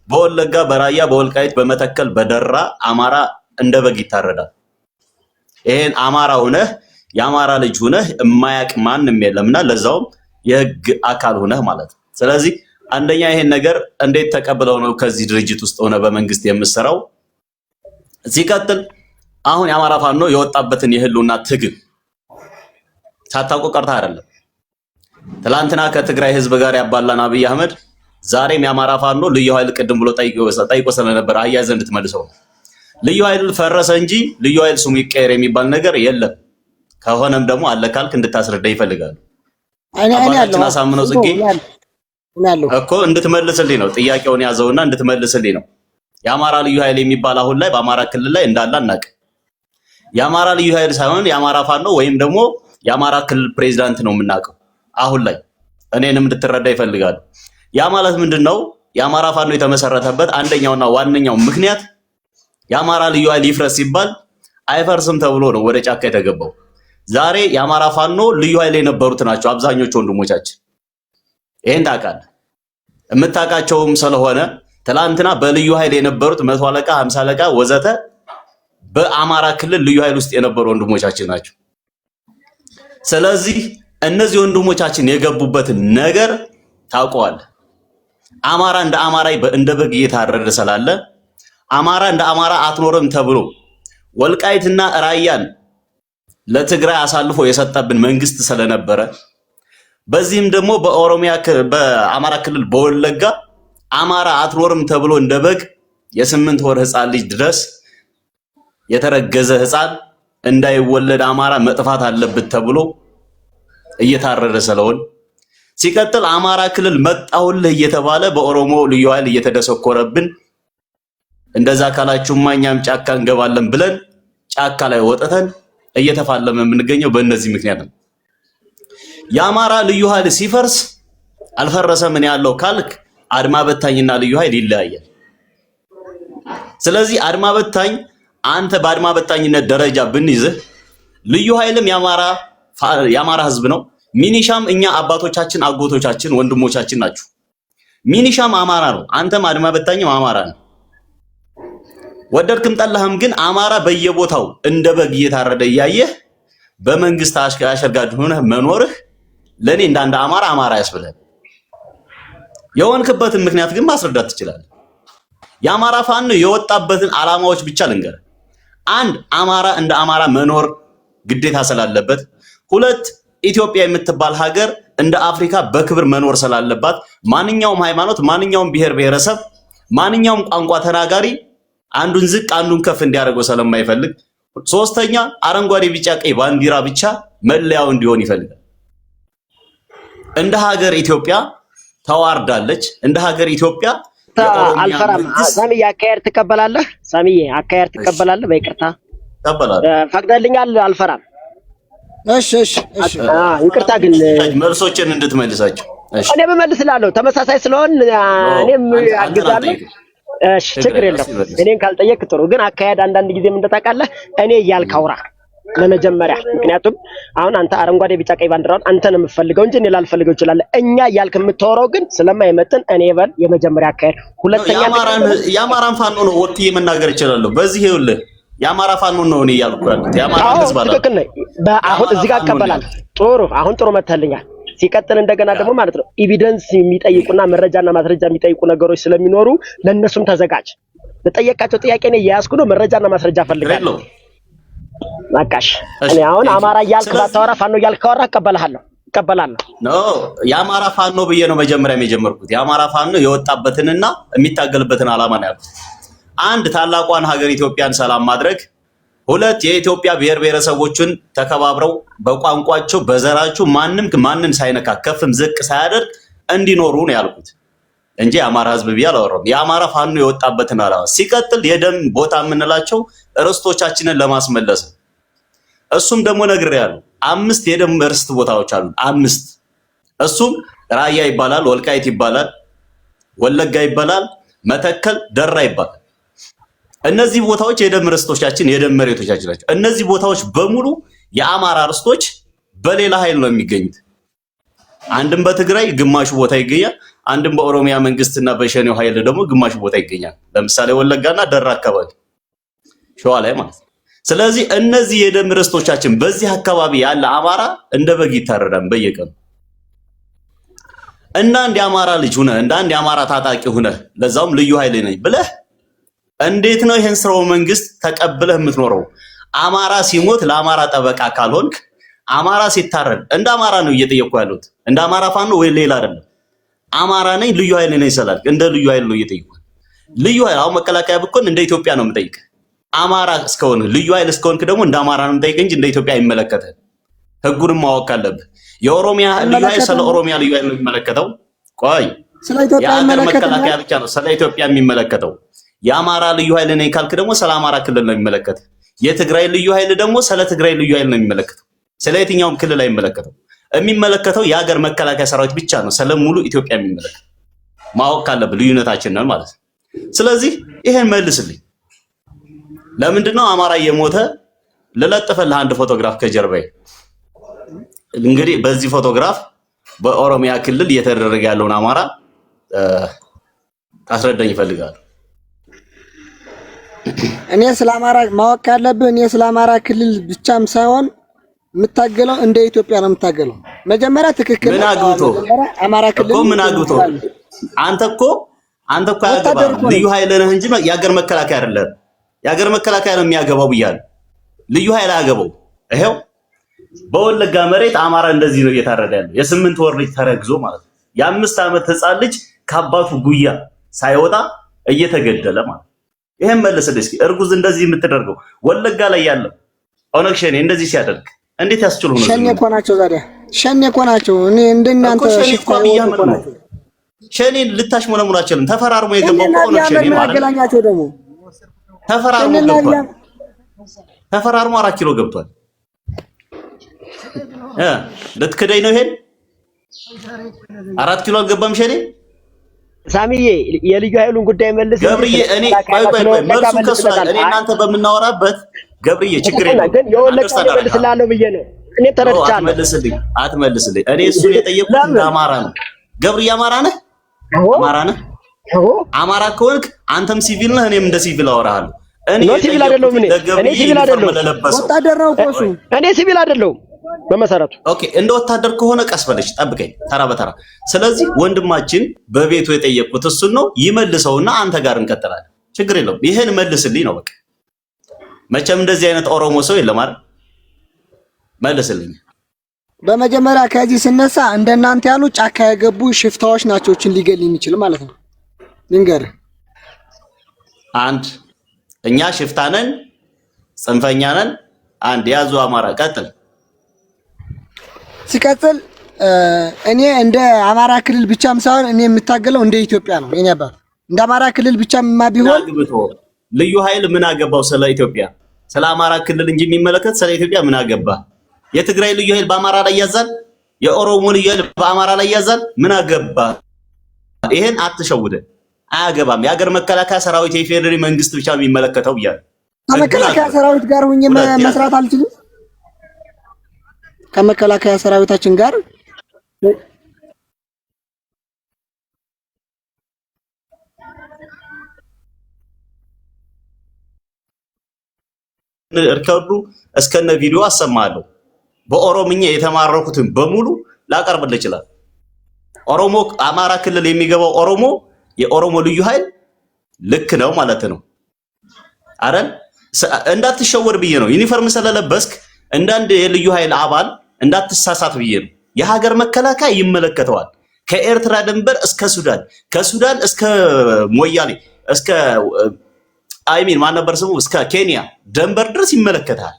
በወለጋ በራያ በወልቃይት በመተከል በደራ አማራ እንደ በግ ይታረዳል። ይሄን አማራ ሆነህ የአማራ ልጅ ሆነህ የማያቅ ማንም የለምና ለዛውም የህግ አካል ሆነህ ማለት ነው። ስለዚህ አንደኛ ይሄን ነገር እንዴት ተቀብለው ነው ከዚህ ድርጅት ውስጥ ሆነ በመንግስት የምሰራው? ሲቀጥል አሁን የአማራ ፋኖ የወጣበትን የህልውና ትግል ሳታውቁ ቀርታ አይደለም። ትላንትና ከትግራይ ህዝብ ጋር ያባላን አብይ አህመድ ዛሬም የአማራ ፋኖ ልዩ ኃይል ቅድም ብሎ ጠይቆ ስለነበር አያይዘ እንድትመልሰው ልዩ ኃይል ፈረሰ እንጂ ልዩ ኃይል ስሙ ይቀየር የሚባል ነገር የለም። ከሆነም ደግሞ አለ ካልክ እንድታስረዳ ይፈልጋሉ። አባታችን አሳምነው ጽጌ እኮ እንድትመልስልኝ ነው ጥያቄውን ያዘውና እንድትመልስልኝ ነው። የአማራ ልዩ ኃይል የሚባል አሁን ላይ በአማራ ክልል ላይ እንዳለ አናውቅ። የአማራ ልዩ ኃይል ሳይሆን የአማራ ፋኖ ወይም ደግሞ የአማራ ክልል ፕሬዝዳንት ነው የምናውቀው አሁን ላይ። እኔንም እንድትረዳ ይፈልጋሉ። ያ ማለት ምንድነው? የአማራ ፋኖ የተመሰረተበት አንደኛውና ዋነኛው ምክንያት የአማራ ልዩ ኃይል ይፍረስ ሲባል አይፈርስም ተብሎ ነው ወደ ጫካ የተገባው። ዛሬ የአማራ ፋኖ ልዩ ኃይል የነበሩት ናቸው አብዛኞቹ ወንድሞቻችን። ይሄን ታውቃለህ። የምታውቃቸውም ስለሆነ ትላንትና በልዩ ኃይል የነበሩት 100 አለቃ 50 አለቃ ወዘተ በአማራ ክልል ልዩ ኃይል ውስጥ የነበሩ ወንድሞቻችን ናቸው። ስለዚህ እነዚህ ወንድሞቻችን የገቡበትን ነገር ታውቀዋለህ። አማራ እንደ አማራ እንደ በግ እየታረደ ስላለ አማራ እንደ አማራ አትኖርም ተብሎ ወልቃይትና ራያን ለትግራይ አሳልፎ የሰጠብን መንግስት ስለነበረ በዚህም ደግሞ በአማራ ክልል በወለጋ አማራ አትኖርም ተብሎ እንደ በግ የ8 ወር ህፃን ልጅ ድረስ የተረገዘ ህፃን እንዳይወለድ አማራ መጥፋት አለበት ተብሎ እየታረደ ስለሆነ ሲቀጥል አማራ ክልል መጣሁልህ እየተባለ በኦሮሞ ልዩ ኃይል እየተደሰኮረብን እንደዛ ካላችሁማ እኛም ጫካ እንገባለን ብለን ጫካ ላይ ወጥተን እየተፋለመ የምንገኘው በእነዚህ ምክንያት ነው። የአማራ ልዩ ኃይል ሲፈርስ አልፈረሰ ምን ያለው ካልክ አድማ በታኝና ልዩ ኃይል ይለያያል። ስለዚህ አድማ በታኝ አንተ በአድማ በታኝነት ደረጃ ብንይዝህ ልዩ ኃይልም የአማራ ህዝብ ነው። ሚኒሻም እኛ አባቶቻችን አጎቶቻችን ወንድሞቻችን ናችሁ። ሚኒሻም አማራ ነው። አንተም አድማ በታኝም አማራ ነው። ወደድክም ጠላህም ግን አማራ በየቦታው እንደ በግ እየታረደ እያየህ በመንግስት አሸርጋጅ ሆነህ መኖርህ ለኔ እንዳንድ አማራ ያስብልህ። የሆንክበትን ምክንያት ግን ማስረዳት ትችላለህ። የአማራ ፋኖ የወጣበትን ዓላማዎች ብቻ ልንገር። አንድ አማራ እንደ አማራ መኖር ግዴታ ስላለበት፣ ሁለት ኢትዮጵያ የምትባል ሀገር እንደ አፍሪካ በክብር መኖር ስላለባት ማንኛውም ሃይማኖት፣ ማንኛውም ብሔር ብሔረሰብ፣ ማንኛውም ቋንቋ ተናጋሪ አንዱን ዝቅ አንዱን ከፍ እንዲያደርገው ስለማይፈልግ፣ ሶስተኛ አረንጓዴ ቢጫ ቀይ ባንዲራ ብቻ መለያው እንዲሆን ይፈልጋል። እንደ ሀገር ኢትዮጵያ ተዋርዳለች። እንደ ሀገር ኢትዮጵያ አልፈራም። ሳሚዬ አካሄድ ትቀበላለህ? ሳሚዬ አካሄድ ትቀበላለህ? በይቅርታ ተቀበላለህ። ፈቅደልኛል። አልፈራም። እሺ ይቅርታ ግን መልሶችን እንድትመልሳቸው። እኔ በመልስላለሁ ተመሳሳይ ስለሆን እኔም አግዛለሁ። እሺ ችግር የለም። እኔን ካልጠየቅ ጥሩ። ግን አካሄድ አንዳንድ ጊዜም እንደታውቃለህ እኔ እያልክ አውራ ለመጀመሪያ። ምክንያቱም አሁን አንተ አረንጓዴ ቢጫ ቀይ ባንዲራውን አንተ ነው የምትፈልገው እንጂ እኔ ላልፈልገው ይችላል። እኛ እያልክ የምታወራው ግን ስለማይመጥን እኔ በል የመጀመሪያ አካሄድ። ሁለተኛ የአማራን ፋኖ ነው ወጥዬ መናገር ይችላል። በዚህ ይኸውልህ የአማራ ፋኖ ነው እኔ እያልኩ ያሉት የአማራ ህዝብ አለ። ትክክል ነህ። አሁን እዚህ ጋር እቀበላለሁ። ጥሩ አሁን ጥሩ መተልኛል። ሲቀጥል እንደገና ደግሞ ማለት ነው ኤቪደንስ የሚጠይቁና መረጃና ማስረጃ የሚጠይቁ ነገሮች ስለሚኖሩ ለነሱም ተዘጋጅ። ለጠየቃቸው ጥያቄ ነው ያያዝኩ ነው መረጃና ማስረጃ ፈልጋለሁ። ማቃሽ እኔ አሁን አማራ እያልክ ባታወራ ፋኖ እያልክ ካወራ እቀበላለሁ። ኖ የአማራ ፋኖ ብዬ ነው መጀመሪያ የጀመርኩት። የአማራ ፋኖ የወጣበትንና የሚታገልበትን ዓላማ ነው ያልኩት። አንድ ታላቋን ሀገር ኢትዮጵያን ሰላም ማድረግ፣ ሁለት የኢትዮጵያ ብሔር ብሔረሰቦችን ተከባብረው በቋንቋቸው በዘራቸው ማንን ሳይነካ ከፍም ዝቅ ሳያደርግ እንዲኖሩ ነው ያልኩት እንጂ የአማራ ህዝብ ብዬ አላወራሁም። የአማራ ፋኖ የወጣበትን ዓላማ ሲቀጥል የደም ቦታ የምንላቸው ርስቶቻችንን ለማስመለስ እሱም ደግሞ ነግሬያለሁ። 5 የደም ርስት ቦታዎች አሉ። 5 እሱም ራያ ይባላል፣ ወልቃይት ይባላል፣ ወለጋ ይባላል፣ መተከል፣ ደራ ይባላል። እነዚህ ቦታዎች የደም ርስቶቻችን የደም መሬቶቻችን ናቸው። እነዚህ ቦታዎች በሙሉ የአማራ ርስቶች በሌላ ኃይል ነው የሚገኙት። አንድም በትግራይ ግማሹ ቦታ ይገኛል፣ አንድም በኦሮሚያ መንግስትና በሸኔው ኃይል ደግሞ ግማሽ ቦታ ይገኛል። ለምሳሌ ወለጋና ደራ አካባቢ ሸዋ ላይ ማለት ነው። ስለዚህ እነዚህ የደም ርስቶቻችን በዚህ አካባቢ ያለ አማራ እንደ በግ ይታረዳል በየቀኑ እና እንደ አማራ ልጅ ሆነ እንደ አንድ አማራ ታጣቂ ሆነ ለዛውም ልዩ ኃይል ነኝ ብለህ እንዴት ነው ይሄን ስራው መንግስት ተቀብለህ የምትኖረው? አማራ ሲሞት ለአማራ ጠበቃ ካልሆንክ አማራ ሲታረድ እንደ አማራ ነው እየጠየቁ ያሉት። እንደ አማራ ፋኖ ወይ ሌላ አይደለም። አማራ ነኝ ልዩ ኃይል ነኝ ይሰላል። እንደ ልዩ ኃይል ነው እየጠየቁ። ልዩ ኃይል አሁን መከላከያ ብኮን እንደ ኢትዮጵያ ነው የምጠይቅ። አማራ እስከሆነ ልዩ ኃይል እስከሆንክ ደግሞ እንደ አማራ ነው የምጠይቅ እንጂ እንደ ኢትዮጵያ አይመለከትህም። ህጉንም ማወቅ አለብህ። የኦሮሚያ ልዩ ኃይል ስለ ኦሮሚያ ልዩ ኃይል ነው የሚመለከተው። ቆይ ስለ ኢትዮጵያ መከላከያ ብቻ ነው ስለ ኢትዮጵያ የሚመለከተው። የአማራ ልዩ ኃይል ነኝ ካልክ ደግሞ ስለ አማራ ክልል ነው የሚመለከተው። የትግራይ ልዩ ኃይል ደግሞ ስለ ትግራይ ልዩ ኃይል ነው የሚመለከተው። ስለ የትኛውም ክልል አይመለከተው። የሚመለከተው የሀገር መከላከያ ሰራዊት ብቻ ነው ስለ ሙሉ ኢትዮጵያ የሚመለከተው። ማወቅ ካለብህ ልዩነታችን ነው ማለት ነው። ስለዚህ ይሄን መልስልኝ። ለምንድነው አማራ እየሞተ ልለጥፈልህ አንድ ፎቶግራፍ ከጀርባዬ። እንግዲህ በዚህ ፎቶግራፍ በኦሮሚያ ክልል እየተደረገ ያለውን አማራ አስረዳኝ ይፈልጋል። እኔ ስለ አማራ ማወቅ ካለብህ እኔ ስለ አማራ ክልል ብቻም ሳይሆን የምታገለው እንደ ኢትዮጵያ ነው የምታገለው። መጀመሪያ ትክክል ምን አግብቶ አማራ ክልል ምን አግብቶ አንተ እኮ ያገባህ ልዩ ኃይል ነህ እንጂ የሀገር መከላከያ አይደለም። የሀገር መከላከያ ነው የሚያገባው ብያለሁ። ልዩ ኃይል አያገባው። ይሄው በወለጋ መሬት አማራ እንደዚህ ነው እየታረደ ያለው። የ8 ወር ልጅ ተረግዞ ማለት ነው። የ5 ዓመት ህፃን ልጅ ከአባቱ ጉያ ሳይወጣ እየተገደለ ማለት ነው። ይሄን መልስልኝ እስኪ። እርጉዝ እንደዚህ የምትደርገው ወለጋ ላይ ያለው ኦነግ ሸኔ እንደዚህ ሲያደርግ እንዴት ያስችሉ ነው? ሸኔ እኮ ናቸው ዛሬ ሸኔ እኮ ናቸው። እኔ እንደናንተ ሸኔ ልታሽሞለሙላችሁ ተፈራርሞ የገባው ኦነግ ሸኔ ማለት ነው። ደግሞ ተፈራርሞ 4 ኪሎ ገብቷል። ልትክደኝ ነው? ይሄን 4 ኪሎ አልገባም ሸኔ። ሳሚዬ የልዩ ኃይሉን ጉዳይ መልስ ገብርዬ። እኔ መልሱ ከሱ ላይ እኔ እናንተ በምናወራበት ገብርዬ ችግር የለም ግን የወለጋ መልስላለሁ ብዬ ነው እኔ ተረድቻለሁ። አትመልስልኝ። እኔ እሱን የጠየቁት እንደ አማራ ነው። ገብርዬ አማራ ነህ? አማራ ነህ? አማራ ከሆንክ አንተም ሲቪል ነህ፣ እኔም እንደ ሲቪል አወራሃለሁ። እኔ ሲቪል አይደለሁም። እኔ ሲቪል አይደለሁም። ወታደር ነው እኮ እሱ። እኔ ሲቪል አይደለሁም በመሰረቱ። ኦኬ እንደ ወታደር ከሆነ ቀስ በለሽ ጠብቀኝ፣ ተራ በተራ። ስለዚህ ወንድማችን በቤቱ የጠየቁት እሱን ነው። ይመልሰውና አንተ ጋር እንቀጥላለን። ችግር የለውም። ይሄን መልስልኝ ነው በቃ። መቼም እንደዚህ አይነት ኦሮሞ ሰው የለም አይደል? መልስልኝ። በመጀመሪያ ከዚህ ስነሳ እንደናንተ ያሉ ጫካ የገቡ ሽፍታዎች ናቸው እችን ሊገል የሚችል ማለት ነው። ልንገርህ አንድ እኛ ሽፍታ ነን፣ ጽንፈኛ ነን። አንድ ያዙ አማራ። ቀጥል። ሲቀጥል እኔ እንደ አማራ ክልል ብቻም ሳይሆን እኔ የምታገለው እንደ ኢትዮጵያ ነው። የኔ አባት እንደ አማራ ክልል ብቻማ ቢሆን ልዩ ኃይል ምን አገባው ስለ ኢትዮጵያ? ስለ አማራ ክልል እንጂ የሚመለከት ስለ ኢትዮጵያ ምን አገባ? የትግራይ ልዩ ኃይል በአማራ ላይ ያዛል፣ የኦሮሞ ልዩ ኃይል በአማራ ላይ ያዛል። ምን አገባ? ይሄን አትሸውደ። አያገባም። የሀገር መከላከያ ሰራዊት የፌዴራል መንግስት ብቻ የሚመለከተው ብያለሁ። ከመከላከያ ሰራዊት ጋር ሆኜ መስራት አልችልም። ከመከላከያ ሰራዊታችን ጋር እርከዱ እስከነ ቪዲዮ አሰማለሁ። በኦሮምኛ የተማረኩትን በሙሉ ላቀርብልህ ይችላል። ኦሮሞ አማራ ክልል የሚገባው ኦሮሞ የኦሮሞ ልዩ ኃይል ልክ ነው ማለት ነው አይደል? እንዳትሸወድ ብዬ ነው። ዩኒፎርም ስለለበስክ እንዳንድ የልዩ ኃይል አባል እንዳትሳሳት ብዬ ነው። የሀገር መከላከያ ይመለከተዋል። ከኤርትራ ድንበር እስከ ሱዳን፣ ከሱዳን እስከ ሞያሌ፣ እስከ ማን ነበር ስሙ እስከ ኬንያ ድንበር ድረስ ይመለከታል።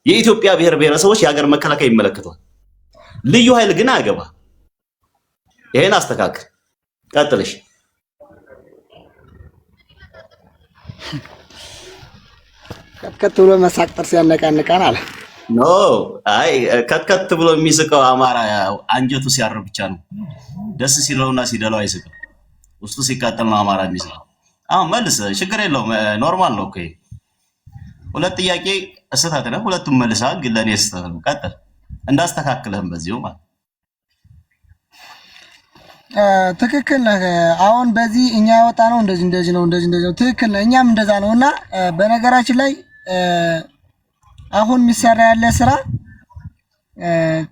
የኢትዮጵያ ብሔር ብሔረሰቦች የሀገር መከላከያ ይመለከተዋል። ልዩ ኃይል ግን አያገባ። ይሄን አስተካክል። ቀጥልሽ። ከትከት ብሎ መሳቅ ጥርስ ያነቃንቃል አለ። ኖ አይ ከትከት ብሎ የሚስቀው አማራ አንጀቱ ሲያር ብቻ ነው። ደስ ሲለውና ሲደላው አይስቅም። ውስጡ ሲቃጠል ነው አማራ የሚስቀው። አሁን መልስ፣ ችግር የለውም ኖርማል ነው እኮ። ሁለት ጥያቄ ስህተት ነው፣ ሁለቱም መልሰሃል፣ ግን ለኔ ስህተት ነው። ቀጥል፣ እንዳስተካክልህም በዚሁ ማለት ትክክል ነህ። አሁን በዚህ እኛ ያወጣ ነው እንደዚህ ነው ትክክል ነህ። እኛም እንደዛ ነውና በነገራችን ላይ አሁን የሚሰራ ያለ ስራ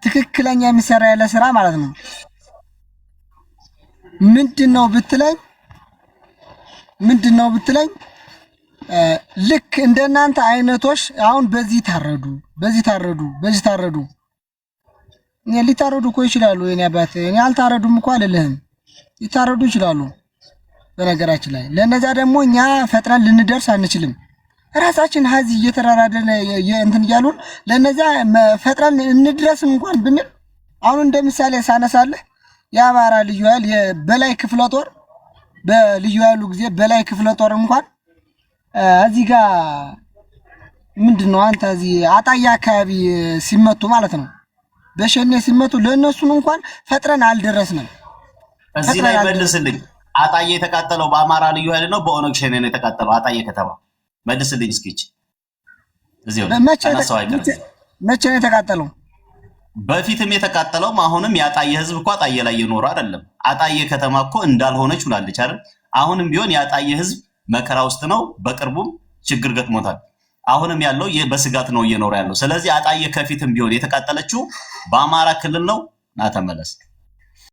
ትክክለኛ የሚሰራ ያለ ስራ ማለት ነው ምንድነው ብትለኝ ልክ እንደናንተ አይነቶች አሁን በዚህ ታረዱ እኔ ሊታረዱ እኮ ይችላሉ። የኔ አባት እኔ አልታረዱም እኮ አይደለም ሊታረዱ ይችላሉ። በነገራችን ላይ ለነዛ ደግሞ እኛ ፈጥረን ልንደርስ አንችልም። ራሳችን ሀዚህ እየተራራደን እንትን እያሉን ለነዛ ፈጥረን እንድረስም እንኳን ብንል አሁን እንደምሳሌ ሳነሳለህ የአማራ ልዩ ኃይል የበላይ ክፍለ ጦር በልዩ ኃይሉ ጊዜ በላይ ክፍለ ጦር እንኳን እዚህ ጋር ምንድነው አንተ እዚህ አጣያ አካባቢ ሲመቱ ማለት ነው በሸኔ ሲመቱ ለነሱን እንኳን ፈጥረን አልደረስንም። እዚህ ላይ መልስልኝ። አጣዬ የተቃጠለው በአማራ ልዩ ኃይል ነው በኦነግ ሸኔ ነው የተቃጠለው? አጣዬ ከተማ መልስልኝ እስኪ። እዚሁ መቼ ነው የተቃጠለው? በፊትም የተቃጠለውም አሁንም ያጣዬ ህዝብ እኮ አጣዬ ላይ እየኖረ አይደለም። አጣዬ ከተማ እኮ እንዳልሆነች ሆናለች አይደል? አሁንም ቢሆን ያጣዬ ህዝብ መከራ ውስጥ ነው። በቅርቡም ችግር ገጥሞታል። አሁንም ያለው በስጋት ነው እየኖረ ያለው። ስለዚህ አጣዬ ከፊትም ቢሆን የተቃጠለችው በአማራ ክልል ነው። ና ተመለስ።